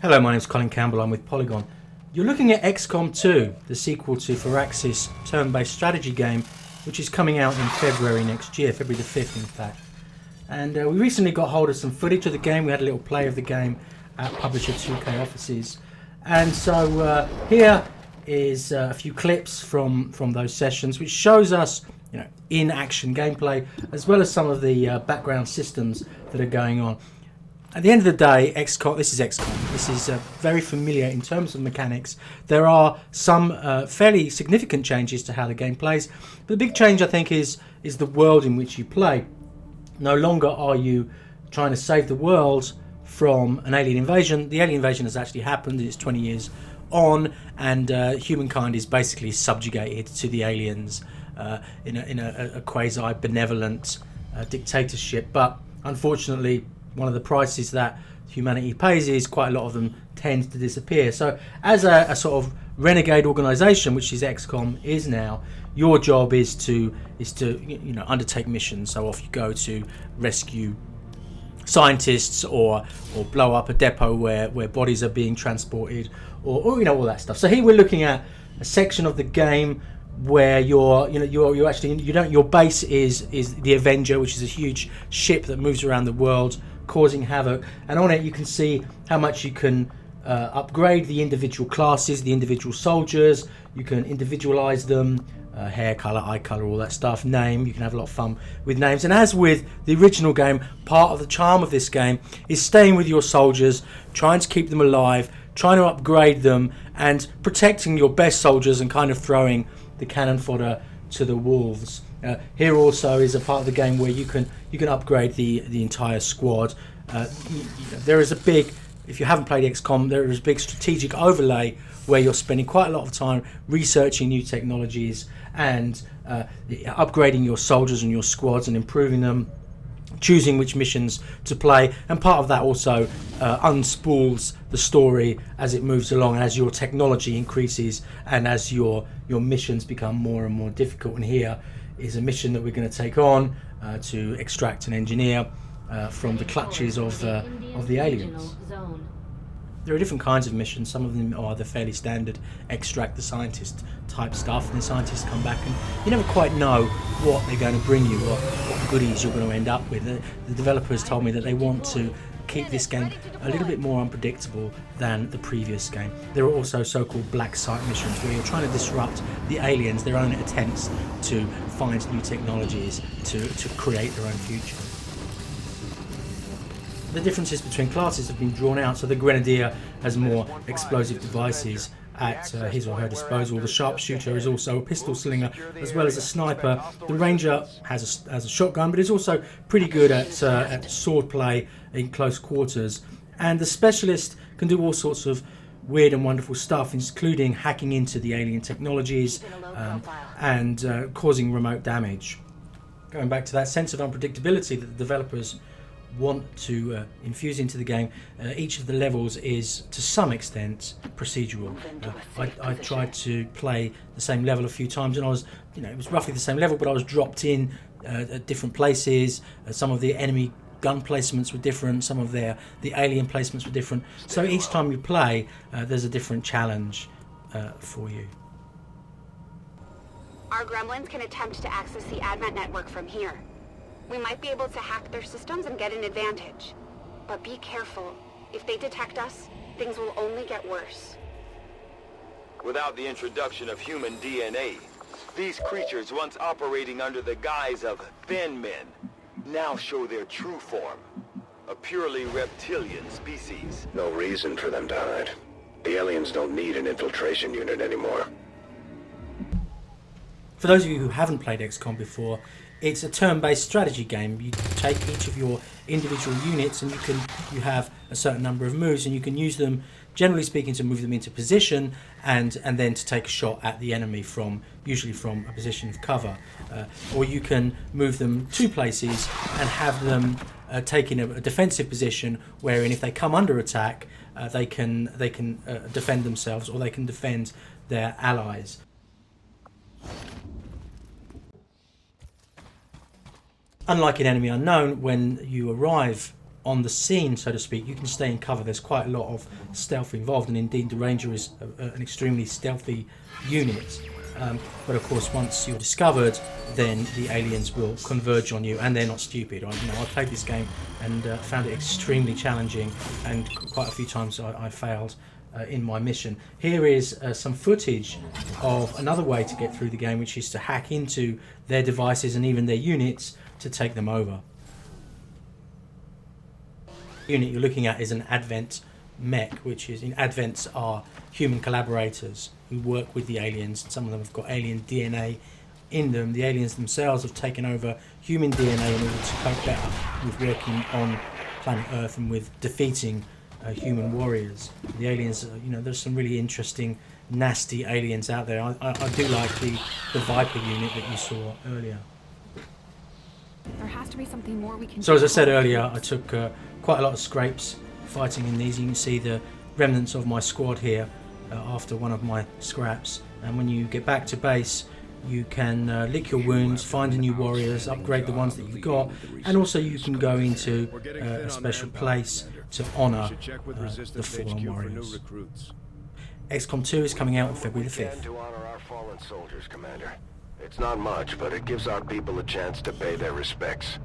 Hello, my name's Colin Campbell, I'm with Polygon. You're looking at XCOM 2, the sequel to Firaxis turn-based strategy game, which is coming out in February next year, February the 5th in fact. And we recently got hold of some footage of the game. We had a little play of the game at Publisher 2K offices. And so here is a few clips from those sessions, which shows us in-action gameplay, as well as some of the background systems that are going on. At the end of the day, this is XCOM. This is very familiar in terms of mechanics. There are some fairly significant changes to how the game plays. But the big change, I think, is the world in which you play. No longer are you trying to save the world from an alien invasion. The alien invasion has actually happened. It's 20 years on, and humankind is basically subjugated to the aliens in a quasi-benevolent dictatorship. But unfortunately, one of the prices that humanity pays is quite a lot of them tend to disappear. So as a sort of renegade organization, which is XCOM is now, your job is to undertake missions. So off you go to rescue scientists or blow up a depot where bodies are being transported, or all that stuff. So here we're looking at a section of the game where your base is the Avenger, which is a huge ship that moves around the world causing havoc, and on it you can see how much you can upgrade the individual classes, the individual soldiers. You can individualize them, hair color, eye color, all that stuff, name. You can have a lot of fun with names. And as with the original game, part of the charm of this game is staying with your soldiers, trying to keep them alive, trying to upgrade them, and protecting your best soldiers and kind of throwing the cannon fodder to the wolves. Here also is a part of the game where you can upgrade the entire squad. There is a big, if you haven't played XCOM, there is a big strategic overlay where you're spending quite a lot of time researching new technologies and upgrading your soldiers and your squads and improving them, choosing which missions to play, and part of that also unspools the story as it moves along, as your technology increases and as your missions become more and more difficult. And here is a mission that we're going to take on to extract and engineer from the clutches of the aliens. There are different kinds of missions. Some of them are the fairly standard extract the scientist type stuff, and the scientists come back and you never quite know what they're going to bring you, what goodies you're going to end up with. The developers told me that they want to keep this game a little bit more unpredictable than the previous game. There are also so-called black site missions where you're trying to disrupt the aliens, their own attempts to find new technologies to create their own future. The differences between classes have been drawn out. So the Grenadier has more explosive devices at his or her disposal. The Sharpshooter is also a pistol slinger as well as a sniper. The Ranger has a shotgun, but is also pretty good at sword play in close quarters. And the Specialist can do all sorts of weird and wonderful stuff, including hacking into the alien technologies and causing remote damage. Going back to that sense of unpredictability that the developers want to infuse into the game, each of the levels is to some extent procedural. I tried to play the same level a few times, and I was, it was roughly the same level, but I was dropped in at different places. Some of the enemy gun placements were different, some of the alien placements were different. So each time you play, there's a different challenge for you. Our gremlins can attempt to access the Advent network from here. We might be able to hack their systems and get an advantage. But be careful. If they detect us, things will only get worse. Without the introduction of human DNA, these creatures once operating under the guise of thin men now show their true form. A purely reptilian species. No reason for them to hide. The aliens don't need an infiltration unit anymore. For those of you who haven't played XCOM before, it's a turn-based strategy game. You take each of your individual units and you have a certain number of moves, and you can use them, generally speaking, to move them into position and then to take a shot at the enemy usually from a position of cover. Or you can move them to places and have them take in a defensive position wherein if they come under attack, they can defend themselves, or they can defend their allies. Unlike in Enemy Unknown, when you arrive on the scene, so to speak. You can stay in cover. There's quite a lot of stealth involved, and indeed the Ranger is an extremely stealthy unit. But of course, once you're discovered, then the aliens will converge on you, and they're not stupid. I played this game and found it extremely challenging, and quite a few times I failed in my mission. Here is some footage of another way to get through the game, which is to hack into their devices and even their units to take them over. The unit you're looking at is an Advent mech, which is, Advents are human collaborators who work with the aliens. Some of them have got alien DNA in them. The aliens themselves have taken over human DNA in order to cope better with working on planet Earth and with defeating human warriors. The aliens, there's some really interesting, nasty aliens out there. I do like the Viper unit that you saw earlier. There has to be something more we can So as I said earlier, I took quite a lot of scrapes fighting in these. You can see the remnants of my squad here after one of my scraps. And when you get back to base, you can lick your wounds, find new warriors, upgrade the ones that you've got, and also you can go into a special place to honour the fallen warriors. XCOM 2 is coming out on February the 5th. To honor our fallen soldiers, Commander. It's not much, but it gives our people a chance to pay their respects.